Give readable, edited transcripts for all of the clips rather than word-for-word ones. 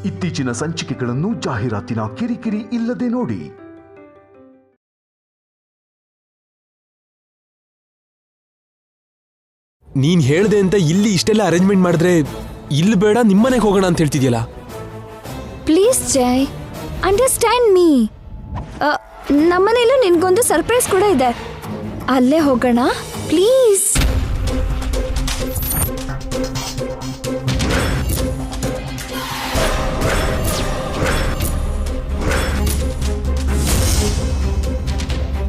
ಇತ್ತೀಚಿನ ಸಂಚಿಕೆಗಳನ್ನು ಜಾಹೀರಾತಿನ ಕಿರಿಕಿರಿ ಇಲ್ಲದೆ ನೋಡಿ. ನೀನ್ ಹೇಳ್ದೆ ಅಂತ ಇಲ್ಲಿ ಇಷ್ಟೆಲ್ಲ ಅರೇಂಜ್ಮೆಂಟ್ ಮಾಡಿದ್ರೆ ಇಲ್ಲಿ ಬೇಡ ನಿಮ್ಮನೆಗೆ ಹೋಗೋಣ ಅಂತ ಹೇಳ್ತಿದ್ಯಲ್ಲ. Please Jai, understand me. ನಮ್ಮನೇಲೂ ನಿನ್ಗೊಂದು ಸರ್ಪ್ರೈಸ್ ಕೂಡ ಇದೆ. ಅಲ್ಲೇ ಹೋಗೋಣ ಪ್ಲೀಸ್.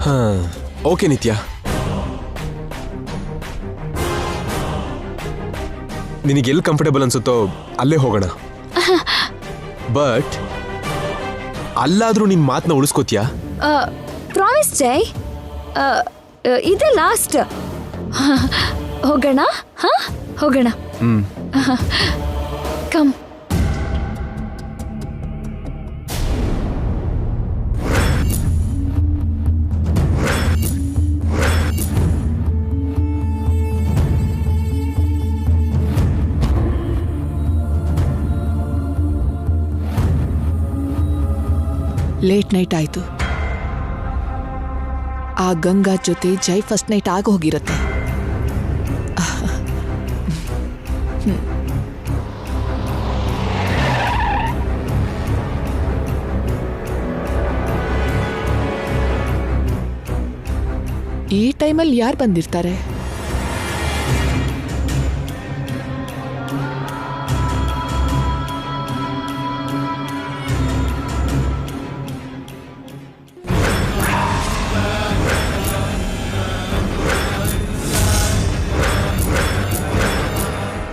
ಹಾ ಓಕೆ ನಿತ್ಯ, ನಿನಗೆ ಎಲ್ಲಿ ಕಂಫರ್ಟೇಬಲ್ ಅನ್ಸುತ್ತೋ ಅಲ್ಲೇ ಹೋಗೋಣ. ಬಟ್ ಅಲ್ಲಾದ್ರೂ ನಿನ್ ಮಾತನ್ನ ಉಳಿಸ್ಕೋತೀಯಾ? ಪ್ರಾಮಿಸ್ ಜೈ, ಇದೇ ಲಾಸ್ಟ್. ಹೋಗೋಣ. ಹಾ ಹೋಗೋಣ. ಕಮ್. ಲೇಟ್ ನೈಟ್ ಆಯ್ತು. ಆ ಗಂಗಾ ಜೊತೆ ಜೈ ಫಸ್ಟ್ ನೈಟ್ ಆಗೋಗಿರತ್ತೆ. ಈ ಟೈಮಲ್ಲಿ ಯಾರು ಬಂದಿರ್ತಾರೆ?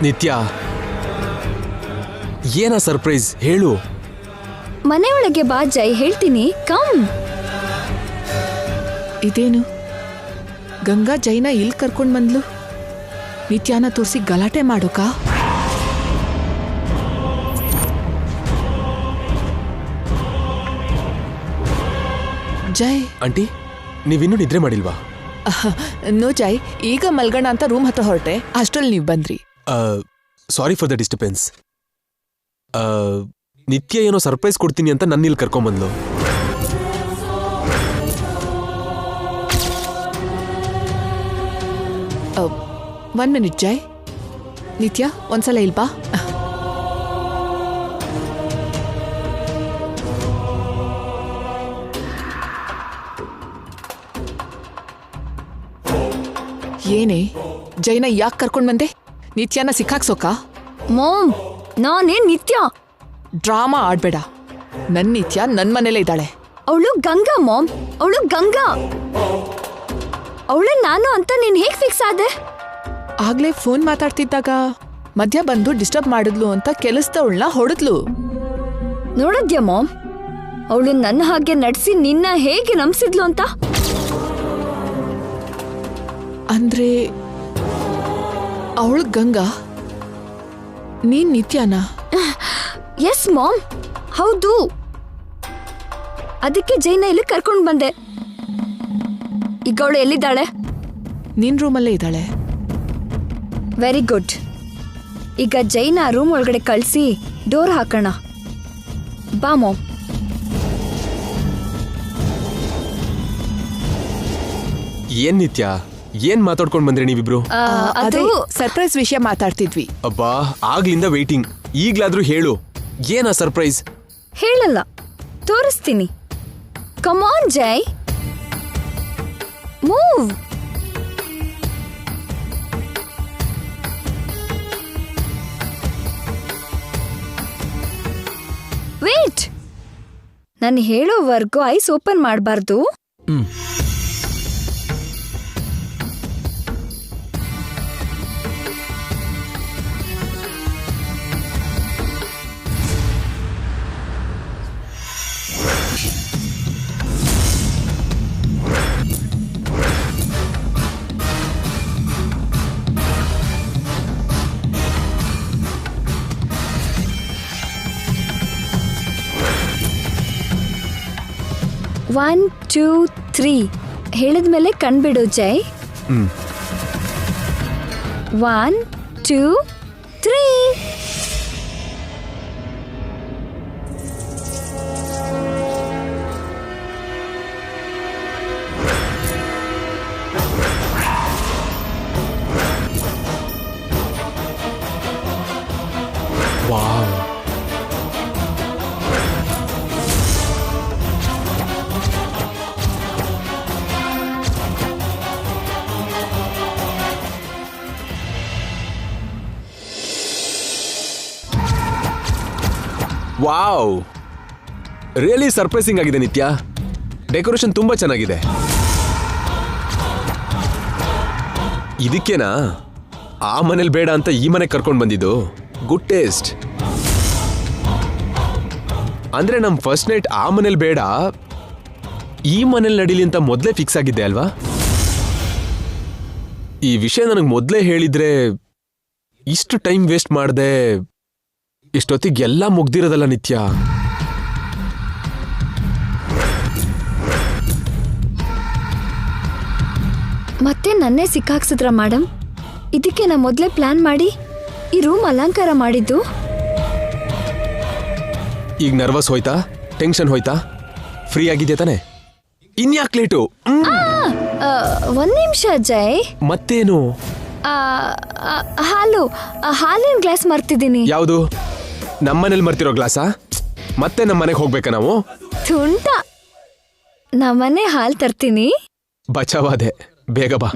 ನಿತ್ಯ, ಏನ ಸರ್ಪ್ರೈಸ್ ಹೇಳು. ಮನೆ ಒಳಗೆ ಬಾ ಜೈ, ಹೇಳ್ತೀನಿ. ಕಮ್. ಇದೇನು ಗಂಗಾ ಜೈನ ಇಲ್ಲಿ ಕರ್ಕೊಂಡ್ ಬಂದ್ಲು? ನಿತ್ಯಾನ ತೋರಿಸಿ ಗಲಾಟೆ ಮಾಡೋಕ? ಜೈ ಆಂಟಿ, ನೀವಿನ್ನೂ ನಿದ್ರೆ ಮಾಡಿಲ್ವಾ? ನೋ ಜೈ, ಈಗ ಮಲ್ಗಣ ಅಂತ ರೂಮ್ ಹತ್ರ ಹೊರಟೆ, ಅಷ್ಟ್ರಲ್ಲಿ ನೀವು ಬಂದ್ರಿ. Sorry for the disturbance. ನಿತ್ಯ ಏನೋ ಸರ್ಪ್ರೈಸ್ ಕೊಡ್ತೀನಿ ಅಂತ ನನ್ನ ಇಲ್ಲಿ ಕರ್ಕೊಂಬಂದ್ಲು. ಒನ್ ಮಿನಿಟ್ ಜೈ. ನಿತ್ಯ ಒಂದ್ಸಲ ಇಲ್ಬಾ. ಏನೇ ಜೈನ ಯಾಕೆ ಕರ್ಕೊಂಡ್ ಬಂದೆ? ನಿತ್ಯನ ಸಿಕ್ಕಾಕ್ಸೋಕ? ಮಾಮ್, ನಾನೇ ನಿತ್ಯ. ಡ್ರಾಮಾ ಆಡ್ಬೇಡ. ನನ್ ನಿತ್ಯ ನನ್ ಮನೇಲೇ ಇದ್ದಾಳೆ. ಅವಳು ಗಂಗಾ ಮಾಮ್, ಅವಳು ಗಂಗಾ. ಅವಳು ನಾನು ಅಂತ ನೀನ್ ಹೇಗ್ ಫಿಕ್ಸ್ ಆದೆ? ಆಗ್ಲೇ ಫೋನ್ ಮಾತಾಡ್ತಿದ್ದಾಗ ಮಧ್ಯ ಬಂದು ಡಿಸ್ಟರ್ಬ್ ಮಾಡಿದ್ಲು ಅಂತ ಕೆಲಸದವಳನ್ನ ಹೊಡೆದ್ಲು. ನೋಡದ್ಯಾ ಮಾಮ್, ಅವಳು ನನ್ನ ಹಾಗೆ ನಡ್ಸಿ ನಿನ್ನ ಹೇಗೆ ನಂಬಿಸಿದ್ಲು ಅಂತ? ಅಂದ್ರೆ ಅವಳು ಗಂಗಾ, ನೀನ್ ನಿತ್ಯನಾ? ಎಸ್ ಮಾಮ್, ಹೌದು. ಅದಕ್ಕೆ ಜೈನ ಇಲ್ಲಿ ಕರ್ಕೊಂಡ್ ಬಂದೆ. ಈಗ ಅವಳು ಎಲ್ಲಿದ್ದಾಳೆ? ನಿನ್ ರೂಮಲ್ಲೇ ಇದ್ದಾಳೆ. Very good. ಈಗ ಜೈನ ರೂಮ್ ಒಳಗಡೆ ಕಳಿಸಿ ಡೋರ್ ಹಾಕೋಣ. ಬಾ ಮಾಮ್. ಏನ್ ನಿತ್ಯ, ಏನ್ ಮಾತಾಡ್ಕೊಂಡ್ ಬಂದ್ರಿ ನೀವಿಬ್ರು? ಅದು ಸರ್ಪ್ರೈಸ್ ವಿಷಯ ಮಾತಾಡ್ತಿದ್ವಿ. ಅಬ್ಬಾ, ಆಗ್ಲಿಂದ ವೇಟಿಂಗ್. ಈಗ್ಲಾದ್ರೂ ಹೇಳು, ಏನ ಸರ್ಪ್ರೈಸ್? ಹೇಳಲ್ಲ, ತೋರಿಸ್ತೀನಿ. Come on Jai, move. Wait, ನಾನು ಹೇಳೋವರೆಗೂ ಐಸ್ ಓಪನ್ ಮಾಡಬಾರ್ದು. ಒನ್ ಟೂ ತ್ರೀ ಹೇಳಿದ್ಮೇಲೆ ಕಣ್ಬಿಡು ಜೈ. 1 2 3. ವಾವ್, ರಿಯಲಿ ಸರ್ಪ್ರೈಸಿಂಗ್ ಆಗಿದೆ ನಿತ್ಯ. ಡೆಕೋರೇಷನ್ ತುಂಬಾ ಚೆನ್ನಾಗಿದೆ. ಇದಕ್ಕೇನಾ ಆ ಮನೇಲಿ ಬೇಡ ಅಂತ ಈ ಮನೆಗೆ ಕರ್ಕೊಂಡು ಬಂದಿದ್ದು? Good taste. ಅಂದ್ರೆ ನಮ್ ಫಸ್ಟ್ ನೈಟ್ ಆ ಮನೇಲಿ ಬೇಡ, ಈ ಮನೇಲಿ ನಡೀಲಿ ಅಂತ ಮೊದಲೇ ಫಿಕ್ಸ್ ಆಗಿದ್ದೆ ಅಲ್ವಾ? ಈ ವಿಷಯ ನನಗೆ ಮೊದಲೇ ಹೇಳಿದ್ರೆ ಇಷ್ಟು ಟೈಮ್ ವೇಸ್ಟ್ ಮಾಡದೆ ಇಷ್ಟೊತ್ತಿಗೆ ಎಲ್ಲ ಮುಗ್ದಿರೋದಲ್ಲ ನಿತ್ಯ. ಮತ್ತೆ ನನ್ನೇ ಸಿಕ್ಕಾಕ್ಸಿದ್ರ ಮೇಡಮ್? ಇದಕ್ಕೆ ನಾ ಮೊದಲೇ ಪ್ಲಾನ್ ಮಾಡಿ ಈ ರೂಮ್ ಅಲಂಕಾರ ಮಾಡಿದ್ದು. ಈಗ ನರ್ವಸ್ ಹೋಯ್ತಾ? ಟೆನ್ಷನ್ ಹೋಯ್ತಾ? ಫ್ರೀ ಆಗಿದ್ಯಾ ತಾನೆ? ಇನ್ಯಾಕ್ ಲೇಟು? ಒಂದ್ ನಿಮಿಷ ಅಜಯ್. ಮತ್ತೇನು? ಹಾಲಿನ ಗ್ಲಾಸ್ ಮರ್ತಿದ್ದೀನಿ. ಯಾವುದು? ನಮ್ಮನೇಲಿ ಮರ್ತಿರೋ ಗ್ಲಾಸಾ? ಮತ್ತೆ ನಮ್ಮ ಮನೆಗೆ ಹೋಗ್ಬೇಕಾ ನಾವು? ತುಂಟ, ನಮ್ಮನೆ ಹಾಲು ತರ್ತೀನಿ. ಬಚಾವಾದೆ, ಬೇಗ ಬಾ.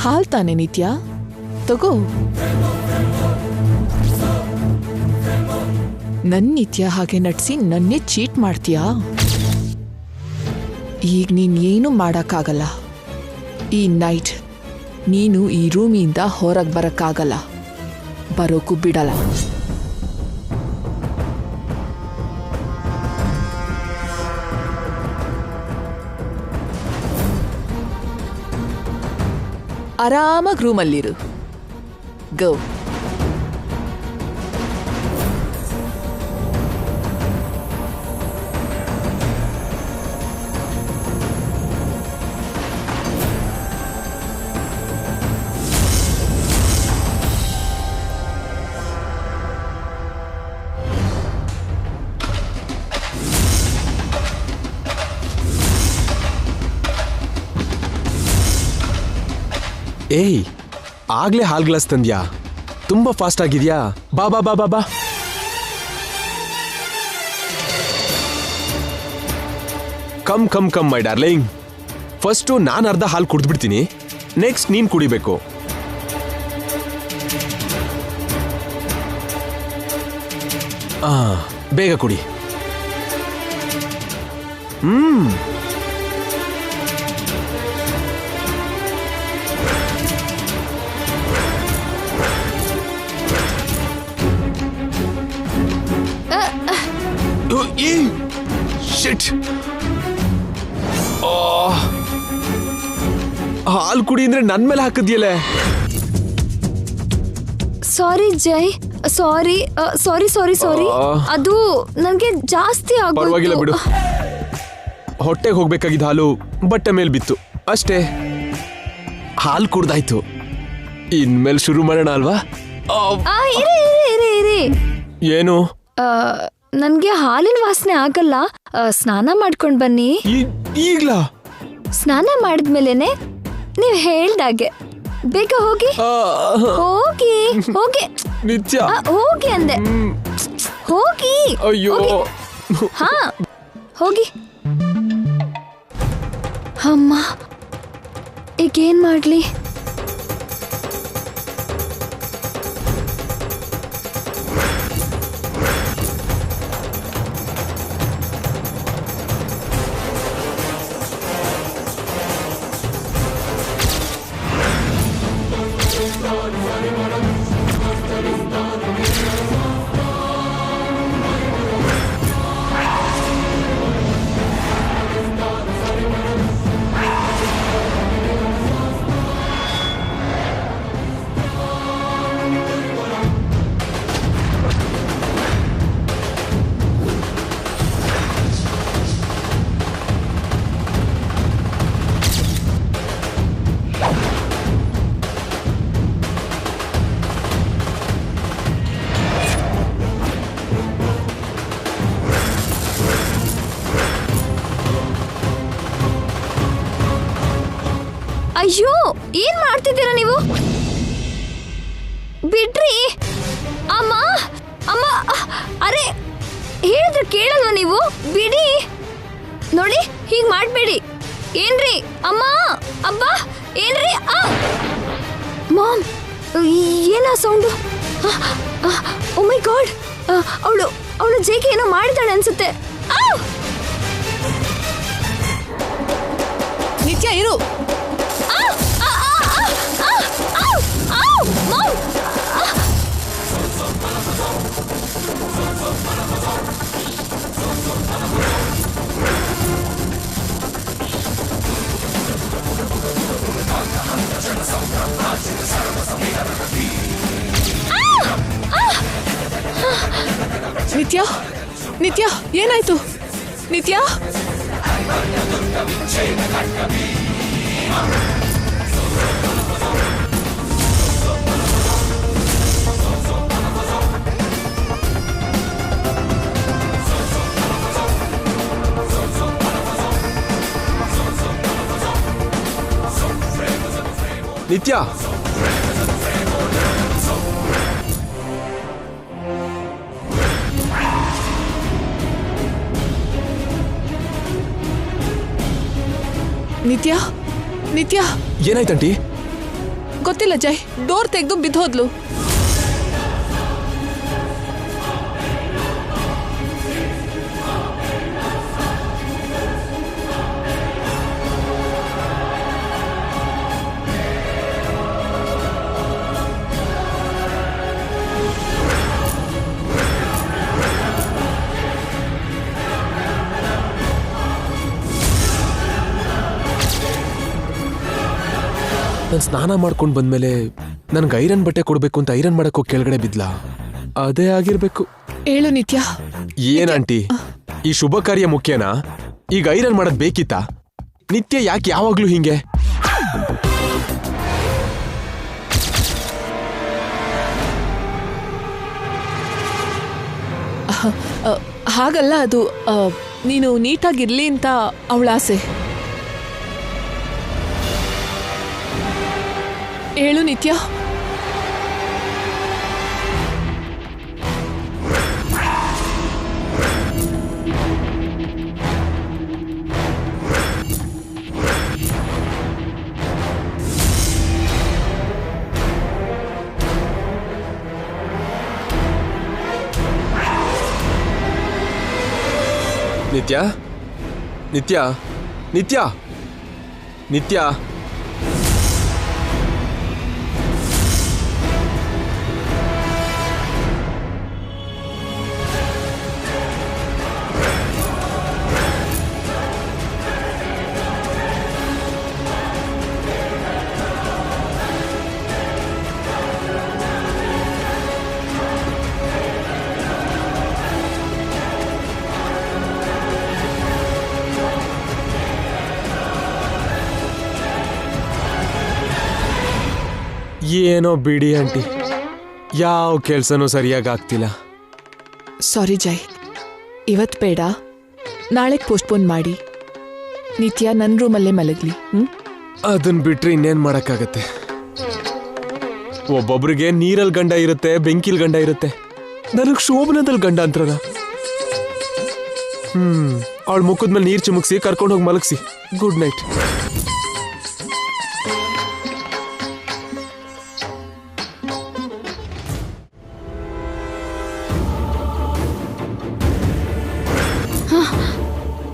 ಹಾಲ್ ತಾನೆ ನಿತ್ಯ, ತಗೋ. ನನ್ ನಿತ್ಯ ಹಾಗೆ ನಡ್ಸಿ ನನ್ನೇ ಚೀಟ್ ಮಾಡ್ತೀಯಾ? ಈಗ ನೀನ್ ಏನು ಮಾಡಕ್ಕಾಗಲ್ಲ. ಈ ನೈಟ್ ನೀನು ಈ ರೂಮಿಂದ ಹೊರಗೆ ಬರಕ್ಕಾಗಲ್ಲ, ಬರೋಕು ಬಿಡಲ್ಲ. ಆರಾಮಾಗಿ ರೂಮಲ್ಲಿರು. ಗೋ. ಏಯ್, ಆಗ್ಲೇ ಹಾಲ್ ಗ್ಲಾಸ್ ತಂದ್ಯಾ? ತುಂಬಾ ಫಾಸ್ಟ್ ಆಗಿದ್ಯಾ. ಬಾ ಬಾ ಬಾ ಬಾ ಬಾ. Come come come my darling. First ನಾನು ಅರ್ಧ ಹಾಲು ಕುಡಿದ್ಬಿಡ್ತೀನಿ, ನೆಕ್ಸ್ಟ್ ನೀನ್ ಕುಡಿಬೇಕು. ಬೇಗ ಕುಡಿ. ಶಿಟ್. ಹಾಲು ಕುಡಿ ಅಂದ್ರೆ ನನ್ ಮೇಲೆ ಹಾಕಿದ್ಯಲ್ಲೇ. ಸಾರಿ ಜೈ, ಸಾರಿ ಸಾರಿ ಸಾರಿ ಸಾರಿ. ಅದು ನನ್ಗೆ ಜಾಸ್ತಿ ಪರವಾಗಿಲ್ಲ ಬಿಡು. ಆಗೋಯ್ತು. ಹೊಟ್ಟೆಗೆ ಹೋಗ್ಬೇಕಾಗಿದ್ದ ಹಾಲು ಬಟ್ಟೆ ಮೇಲೆ ಬಿತ್ತು ಅಷ್ಟೇ. ಹಾಲು ಕುಡ್ದಾಯ್ತು, ಇನ್ಮೇಲೆ ಶುರು ಮಾಡೋಣ ಅಲ್ವಾ? ಇರಿ ಇರಿ ಇರಿ. ಏನು? ನನ್ಗೆ ಹಾಲಿನ ವಾಸನೆ ಆಗಲ್ಲ. ಸ್ನಾನ ಮಾಡ್ಕೊಂಡ್ ಬನ್ನಿ. ಈಗ್ಲಾ? ಸ್ನಾನ ಮಾಡಿದ್ಮೇಲೆನೆ ನೀವ್ ಹೇಳ್ದಾಗೆ. ಬೇಗ ಹೋಗಿ ಹೋಗಿ ಹೋಗಿ. ನಿತ್ಯ ಹೋಗಿ ಅಂದೆ. ಹೋಗಿ. ಅಯ್ಯೋ. ಹಾ ಹೋಗಿ. ಅಮ್ಮ, ಈಗೇನ್ ಮಾಡ್ಲಿ? ಅಯ್ಯೋ ಏನ್ ಮಾಡ್ತಿದ್ದೀರಾ ನೀವು? ಬಿಡ್ರಿ ಅಮ್ಮ ಅಮ್ಮ. ಅರೆ ಹೇಳಿದ್ರೆ ಕೇಳಲ್ವಾ ನೀವು? ಬಿಡಿ. ನೋಡಿ ಹೀಗ್ ಮಾಡ್ಬೇಡಿ. ಏನ್ರಿ ಅಮ್ಮ ಅಬ್ಬ ಏನ್ರಿ? ಮಾಮ್ ಏನ ಸೌಂಡು? ಓ ಮೈ ಗಾಡ್, ಅವಳು ಜೇಕೆ ಏನೋ ಮಾಡಿದಾಳೆ ಅನ್ಸುತ್ತೆ. ನಿತ್ಯ ಇರು. ನಿತ್ಯ ನಿತ್ಯ ಏನಾಯ್ತು? ನಿತ್ಯ ನಿತ್ಯ ನಿತ್ಯ ನಿತ್ಯ ಏನಾಯ್ತಂಟಿ? ಗೊತ್ತಿಲ್ಲ ಜೈ, ಡೋರ್ ತೆಗೆದು ಬಿದ್ದೋದ್ಲು. ನಾನು ಸ್ನಾನ ಮಾಡ್ಕೊಂಡು ಬಂದ್ಮೇಲೆ ನನ್ಗೆ ಐರನ್ ಬಟ್ಟೆ ಕೊಡ್ಬೇಕು ಅಂತ ಐರನ್ ಮಾಡಕ್ಕೋ ಕೆಳಗಡೆ ಬಿದ್ಲಾ? ಅದೇ ಆಗಿರ್ಬೇಕು. ಹೇಳು ನಿತ್ಯ. ಏನ್ ಆಂಟಿ, ಈ ಶುಭ ಕಾರ್ಯ ಮುಖ್ಯನಾ? ಈಗ ಐರನ್ ಮಾಡೋದ್ ಬೇಕಿತ್ತಾ? ನಿತ್ಯ ಯಾಕೆ ಯಾವಾಗ್ಲೂ ಹಿಂಗೆ? ಹಾಗಲ್ಲ, ಅದು ನೀನು ನೀಟಾಗಿರ್ಲಿ ಅಂತ ಅವಳ ಆಸೆ. ಹೇಳು ನಿತ್ಯ. ನಿತ್ಯ ನಿತ್ಯ ನಿತ್ಯ ನಿತ್ಯ ಏನೋ ಬಿಡಿ ಆಂಟಿ, ಯಾವ ಕೆಲ್ಸನೂ ಸರಿಯಾಗಿ ಆಗ್ತಿಲ್ಲ. ಸಾರಿ ಜೈ, ಇವತ್ತು ಬೇಡ, ನಾಳೆಗೆ ಪೋಸ್ಟ್ಪೋನ್ ಮಾಡಿ. ನಿತ್ಯ ನನ್ನ ರೂಮಲ್ಲೇ ಮಲಗ್ಲಿ. ಅದನ್ನ ಬಿಟ್ರೆ ಇನ್ನೇನ್ ಮಾಡಕ್ಕಾಗತ್ತೆ? ಒಬ್ಬೊಬ್ರಿಗೆ ನೀರಲ್ಲಿ ಗಂಡ ಇರುತ್ತೆ, ಬೆಂಕಿಲ್ ಗಂಡ ಇರುತ್ತೆ. ನನಗ್ ಶೋಭನದಲ್ಲಿ ಗಂಡ ಅಂತಾರ. ಅವಳ ಮುಖದ ಮೇಲೆ ನೀರು ಚಿಮುಕ್ಸಿ ಕರ್ಕೊಂಡು ಹೋಗಿ ಮಲಗಿಸಿ. Good night.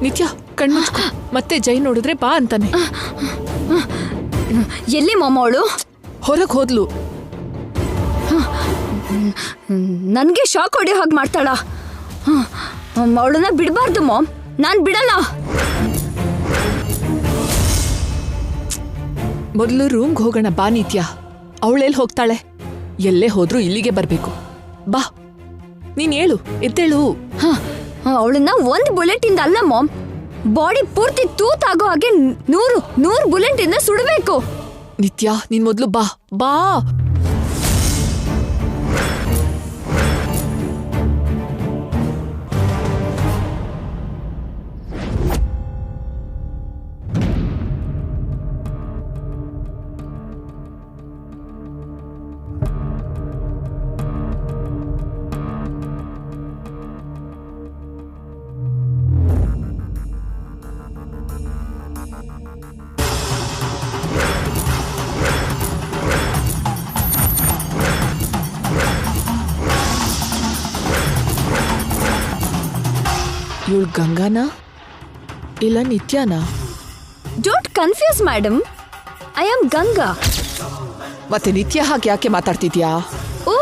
ನಿತ್ಯ ಕಣ್ಮುಚ್ಕೊ, ಮತ್ತೆ ಜೈ ನೋಡಿದ್ರೆ ಬಾ ಅಂತಾನೆ. ಎಲ್ಲಿ ಮಾಮ ಅವಳು? ಹೊರಗೆ ಹೋದ್ಲು. ನನ್ಗೆ ಶಾಕ್ ಹೊಡೆಯೋ ಹಾಗೆ ಮಾಡ್ತಾಳ. ಅವಳನ್ನ ಬಿಡಬಾರ್ದು ಮಾಮ್, ನಾನ್ ಬಿಡಲ್ಲ. ಮೊದಲು ರೂಮ್ಗೆ ಹೋಗೋಣ ಬಾ ನಿತ್ಯ. ಅವಳೆಲ್ಲಿ ಹೋಗ್ತಾಳೆ? ಎಲ್ಲೇ ಹೋದ್ರೂ ಇಲ್ಲಿಗೆ ಬರ್ಬೇಕು. ಬಾ, ನೀನ್ ಹೇಳು, ಎದ್ದೇಳು. ಅವಳನ್ನ ಒಂದು ಬುಲೆಟ್ ಇಂದ ಅಲ್ಲ ಮಾಮ್, ಬಾಡಿ ಪೂರ್ತಿ ತೂತಾಗೋ ಹಾಗೆ 100 ಬುಲೆಟ್ ಇಂದ ಸುಡಬೇಕು. ನಿತ್ಯ ನೀನ್ ಮೊದ್ಲು ಬಾ ಬಾ. ಇವಳು ಗಂಗಾನಾ ಇಲ್ಲ ನಿತ್ಯಾನಾ? Don't confuse madam, I am Ganga. ಮತ್ತೆ ನಿತ್ಯ ಹಾಗೆ ಯಾಕೆ ಮಾತಾಡ್ತಿದ್ಯಾ? ಓ,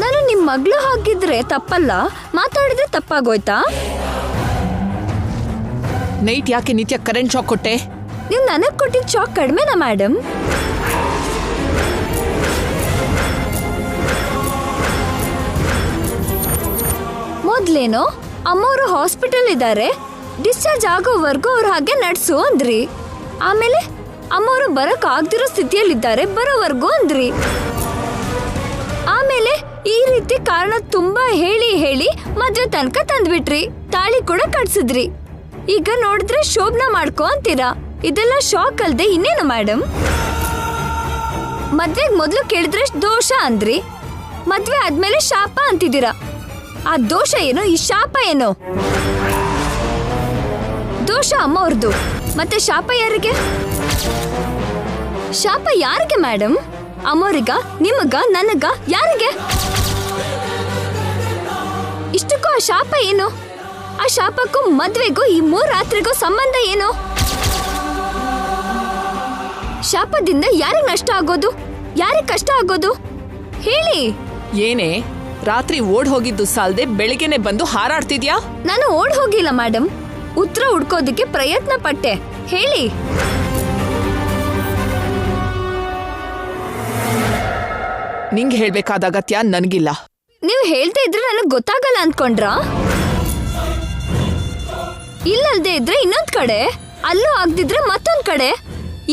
ನಾನು ನಿಮ್ ಮಗಳು ಹಾಗಿದ್ರೆ ತಪ್ಪಲ್ಲ, ಮಾತಾಡಿದ್ರೆ ತಪ್ಪಾಗೋಯ್ತಾ? ನೈಟ್ ಯಾಕೆ ನಿತ್ಯ ಕರೆಂಟ್ ಶಾಕ್ ಕೊಟ್ಟೆ? ನೀವು ನನಗ್ ಕೊಟ್ಟಿದ್ ಶಾಕ್ ಕಡಿಮೆನಾ ಮೇಡಮ್? ಮೊದ್ಲೇನೋ ಅಮ್ಮವರು ಹಾಸ್ಪಿಟಲ್ ಇದ್ದಾರೆ, ಡಿಸ್ಚಾರ್ಜ್ ಆಗೋವರೆಗೂ ಅವ್ರು ಹಾಗೆ ನಡ್ಸು ಅಂದ್ರಿ. ಆಮೇಲೆ ಅಮ್ಮವರು ಬರಕ್ ಆಗ್ದಿರೋ ಸ್ಥಿತಿಯಲ್ಲಿದ್ದಾರೆ, ಬರೋವರೆಗೂ ಅಂದ್ರಿ. ಆಮೇಲೆ ಈ ರೀತಿ ಕಾರಣ ತುಂಬಾ ಹೇಳಿ ಹೇಳಿ ಮದ್ವೆ ತನಕ ತಂದ್ಬಿಟ್ರಿ, ತಾಳಿ ಕೂಡ ಕಟ್ಸಿದ್ರಿ. ಈಗ ನೋಡಿದ್ರೆ ಶೋಭನಾ ಮಾಡ್ಕೊ ಅಂತೀರಾ. ಇದೆಲ್ಲ ಶಾಕ್ ಅಲ್ದೆ ಇನ್ನೇನು ಮೇಡಮ್? ಮದ್ವೆಗ್ ಮೊದ್ಲು ಕೇಳಿದ್ರೆ ದೋಷ ಅಂದ್ರಿ, ಮದ್ವೆ ಆದ್ಮೇಲೆ ಶಾಪ ಅಂತಿದ್ದೀರಾ. ಆ ದೋಷ ಏನು, ಈ ಶಾಪ ಏನು? ದೋಷ ಅಮ್ಮವ್ರದ್ದು, ಮತ್ತೆ ಶಾಪ ಯಾರಿಗೆ? ಶಾಪ ಯಾರಿಗೆ ಮೇಡಮ್? ಅಮ್ಮವ್ರಿಗ, ನಿಮಗ, ನನಗ, ಯಾರಿಗೆ? ಇಷ್ಟಕ್ಕೂ ಆ ಶಾಪ ಏನು? ಆ ಶಾಪಕ್ಕೂ ಮದ್ವೆಗೂ ಈ 3 ರಾತ್ರಿಗೂ ಸಂಬಂಧ ಏನು? ಶಾಪದಿಂದ ಯಾರಿಗೆ ನಷ್ಟ ಆಗೋದು, ಯಾರಿಗೆ ಕಷ್ಟ ಆಗೋದು ಹೇಳಿ? ಏನೇ ರಾತ್ರಿ ಓಡ್ ಹೋಗಿದ್ದು ಸಾಲ್ದೆ ಬೆಳಿಗ್ಗೆನೆ ಬಂದು ಹಾರಾಡ್ತಿದ್ಯಾ? ನಾನು ಓಡ್ ಹೋಗಿಲ್ಲ ಮೇಡಮ್, ಉತ್ತರ ಹುಡ್ಕೋದಕ್ಕೆ ಪ್ರಯತ್ನ ಪಟ್ಟೆ. ಹೇಳಿ. ನಿಂಗೆ ಹೇಳ್ಬೇಕಾದ ಅಗತ್ಯ ನನ್ಗಿಲ್ಲ. ನೀವು ಹೇಳ್ತಾ ಇದ್ರೆ ನನಗ್ ಗೊತ್ತಾಗಲ್ಲ ಅನ್ಕೊಂಡ್ರಾ? ಇಲ್ಲಲ್ದೆ ಇದ್ರೆ ಇನ್ನೊಂದ್ ಕಡೆ, ಅಲ್ಲೂ ಆಗ್ದಿದ್ರೆ ಮತ್ತೊಂದ್ ಕಡೆ,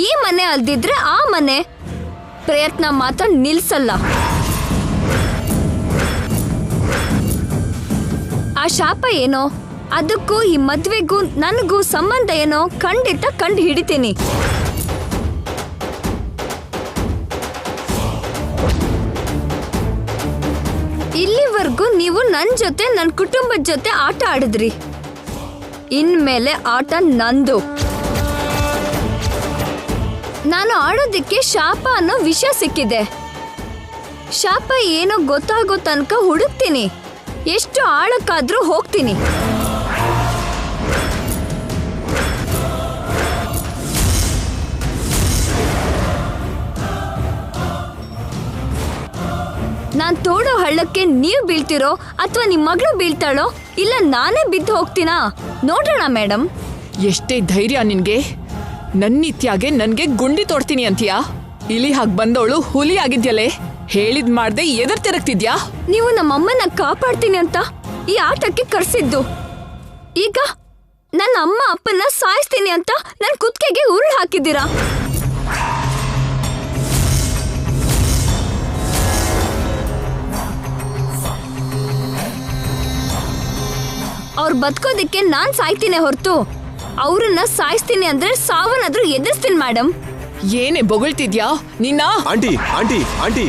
ಈ ಮನೆ ಅಲ್ದಿದ್ರೆ ಆ ಮನೆ. ಪ್ರಯತ್ನ ಮಾತ್ರ ನಿಲ್ಸಲ್ಲ. ಆ ಶಾಪ ಏನೋ, ಅದಕ್ಕೂ ಈ ಮದ್ವೆಗೂ ನನಗೂ ಸಂಬಂಧ ಏನೋ ಖಂಡಿತ ಕಂಡು ಹಿಡಿತೀನಿ. ಇಲ್ಲಿವರೆಗೂ ನೀವು ನನ್ ಜೊತೆ, ನನ್ ಕುಟುಂಬದ ಜೊತೆ ಆಟ ಆಡಿದ್ರಿ. ಇನ್ಮೇಲೆ ಆಟ ನಂದು. ನಾನು ಆಡೋದಿಕ್ಕೆ ಶಾಪ ಅನ್ನೋ ವಿಷಯ ಸಿಕ್ಕಿದೆ. ಶಾಪ ಏನೋ ಗೊತ್ತಾಗೋ ತನಕ ಹುಡುಕ್ತೀನಿ, ಎಷ್ಟು ಆಳಕ್ಕಾದ್ರೂ ಹೋಗ್ತೀನಿ. ನಾನ್ ತೋಡೋ ಹಳ್ಳಕ್ಕೆ ನೀವ್ ಬೀಳ್ತಿರೋ ಅಥವಾ ನಿಮ್ ಮಗಳು ಬೀಳ್ತಾಳೋ, ಇಲ್ಲ ನಾನೇ ಬಿದ್ದು ಹೋಗ್ತೀನಾ ನೋಡೋಣ ಮೇಡಮ್. ಎಷ್ಟೇ ಧೈರ್ಯ ನಿನ್ಗೆ? ನನ್ನಿತ್ಯಾಗೆ ನನ್ಗೆ ಗುಂಡಿ ತೋಡ್ತೀನಿ ಅಂತೀಯಾ? ಇಲಿ ಹಾಗೆ ಬಂದವಳು ಹುಲಿ ಆಗಿದ್ಯಲ್ಲೇ, ಹೇಳಿದ್ ಮಾಡ್ದೆ ಎದುರು ತಿರುಗ್ತಿದ್ಯಾ? ನೀವು ನಮ್ಮಮ್ಮನ ಕಾಪಾಡ್ತೀನಿ ಅಂತ ಈ ಆಟಕ್ಕೆ ಕರ್ಸಿದ್ದು, ಈಗ ನನ್ನ ಅಮ್ಮ ಅಪ್ಪನ ಸಾಯಿಸ್ತೀನಿ ಅಂತ ನನ್ ಕುತ್ತಿಗೆಗೆ ಉರುಳು ಹಾಕಿದ್ದೀರಾ. ಅವ್ರು ಬದುಕೋದಿಕ್ಕೆ ನಾನ್ ಸಾಯ್ತೀನಿ ಹೊರತು ಅವ್ರನ್ನ ಸಾಯಿಸ್ತೀನಿ ಅಂದ್ರೆ ಸಾವನ್ನಾದ್ರೂ ಎದುರಿಸ್ತೀನಿ ಮೇಡಮ್. ಏನೇ ಬೊಗಳ್ತಿದ್ಯಾ ನಿನ್ನ? Aunty aunty aunty